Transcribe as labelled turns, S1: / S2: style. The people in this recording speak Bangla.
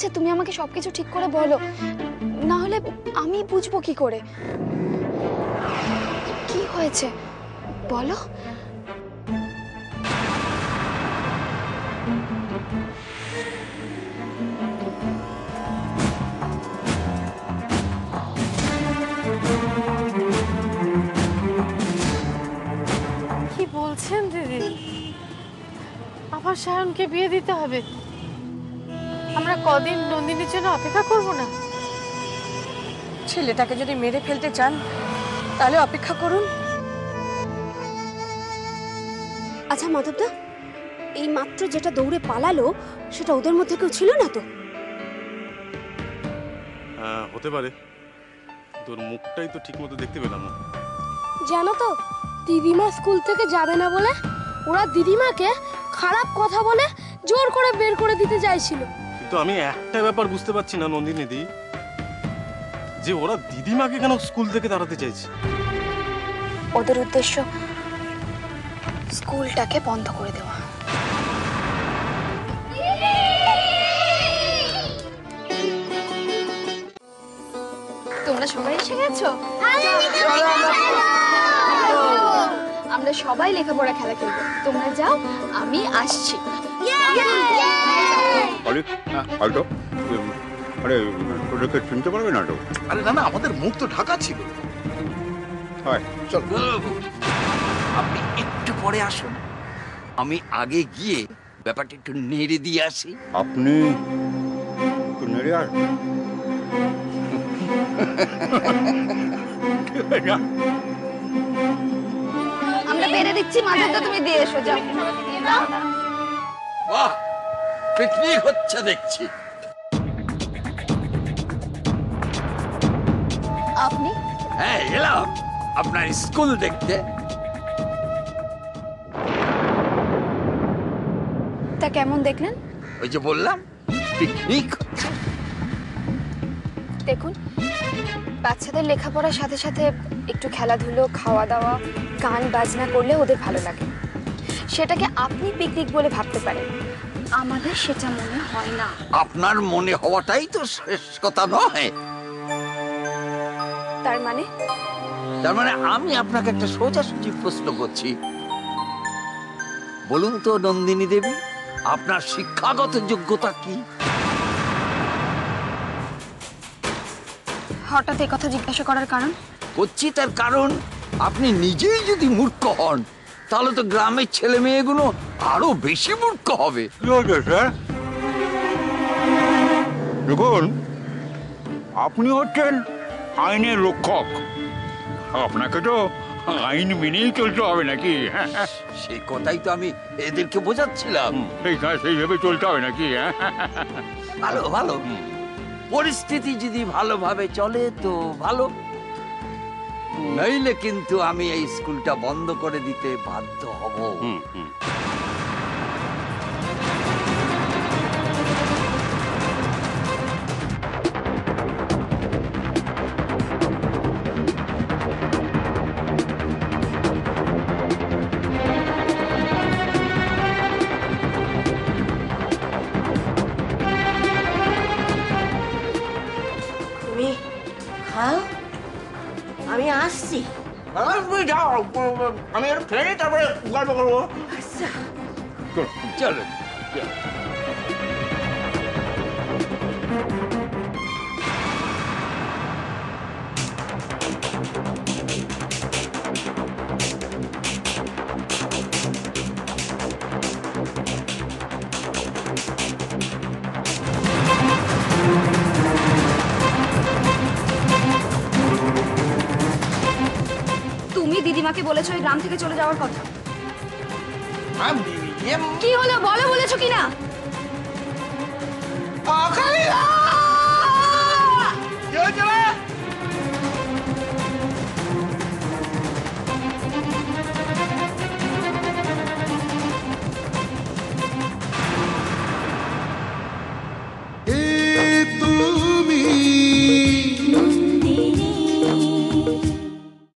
S1: হয়েছে তুমি আমাকে সবকিছু ঠিক করে বলো, না হলে আমি বুঝবো কি করে। কি হয়েছে বলো।
S2: কি বলছেন দিদি? আবার সায়নকে বিয়ে দিতে হবে? আমরা কদিন নন্দিনীর জন্য অপেক্ষা করব না?
S3: ছেলেটাকে যদি মেরে ফেলতে চান তাহলে অপেক্ষা করুন।
S4: আচ্ছা মাধবদা, এই মাত্র যেটা দৌড়ে পালালো সেটা ওদের মধ্যে কেউ ছিল না তো?
S5: হতে পারে, তোর মুখটাই তো ঠিক মতো দেখতে পেলাম না।
S6: জানো তো, দিদিমা স্কুল থেকে যাবে না বলে ওরা দিদিমাকে খারাপ কথা বলে জোর করে বের করে দিতে চাইছিল।
S5: কিন্তু আমি একটা ব্যাপার বুঝতে পারছি না নন্দিনী দি, যে ওরা দিদিমাকে কেন স্কুল থেকে তাড়াতে চাইছে।
S1: ওদের উদ্দেশ্য স্কুলটাকে বন্ধ করে দেওয়া। তোমরা সবাই এসে গেছো? আমরা সবাই লেখাপড়া খেলা খেলবো, তোমরা যাও, আমি আসছি।
S7: আরে তোদেরকে চিনতে পারবে না তো?
S8: আরে না না, আমাদের মুখ তো ঢাকা ছিল।
S7: চল,
S8: আপনি একটু পরে আসুন, আমি আগে গিয়ে ব্যাপারটা একটু নেড়ে দিয়ে আসি।
S7: আপনি একটু নেড়ে আর
S1: আমরা বেড়ে দিচ্ছি, মাঝে তো তুমি দিয়ে এসো, যাও।
S8: বাহ, পিকনিক হচ্ছে দেখছি।
S1: আপনি?
S8: হ্যাঁ, এলাম আপনার স্কুল দেখতে।
S1: তা কেমন দেখলেন?
S8: ওই যে বললাম, পিকনিক হচ্ছে।
S1: দেখুন, বাচ্চাদের লেখাপড়ার সাথে সাথে একটু খেলাধুলো, খাওয়া দাওয়া, গান বাজনা করলে ওদের ভালো লাগে। সেটাকে আপনি পিকনিক বলে ভাবতে পারেন, আমাদের সেটা মনে হয় না।
S8: আপনার মনে হওয়াটাই তো শেষ কথা নয়।
S1: তার মানে?
S8: তার মানে আমি আপনাকে একটা সোজাসুজি প্রশ্ন করছি। বলুন তো নন্দিনী দেবী, আপনার শিক্ষাগত যোগ্যতা কি?
S1: হঠাৎ এই কথা জিজ্ঞাসা করার কারণ?
S8: করছি তার কারণ, আপনি নিজেই যদি মূর্খ হন তাহলে তো গ্রামের ছেলে মেয়েগুলো আরো বেশি মূর্খ হবে।
S7: কি হয়েছে স্যার? দেখুন, আপনি হচ্ছেন আইনের রক্ষক, আপনাকে তো আইন মেনেই চলতে হবে নাকি?
S8: সেই কথাই তো আমি এদেরকে বোঝাচ্ছিলাম।
S7: সেইভাবে চলতে হবে নাকি?
S8: ভালো ভালো, পরিস্থিতি যদি ভালোভাবে চলে তো ভালো, নইলে কিন্তু আমি এই স্কুলটা বন্ধ করে দিতে বাধ্য হব।
S3: তুমি খাও, আমি আসছি।
S8: তুমি যাও, আমি একটু খেয়ে নিই, তারপরে গল্প করবো।
S3: আচ্ছা,
S8: চলো।
S1: তুমি দিদিমাকে বলেছো এই গ্রাম থেকে চলে যাওয়ার কথা। কি হলো বলো, বলেছো কিনা?
S8: কি হয়েছে?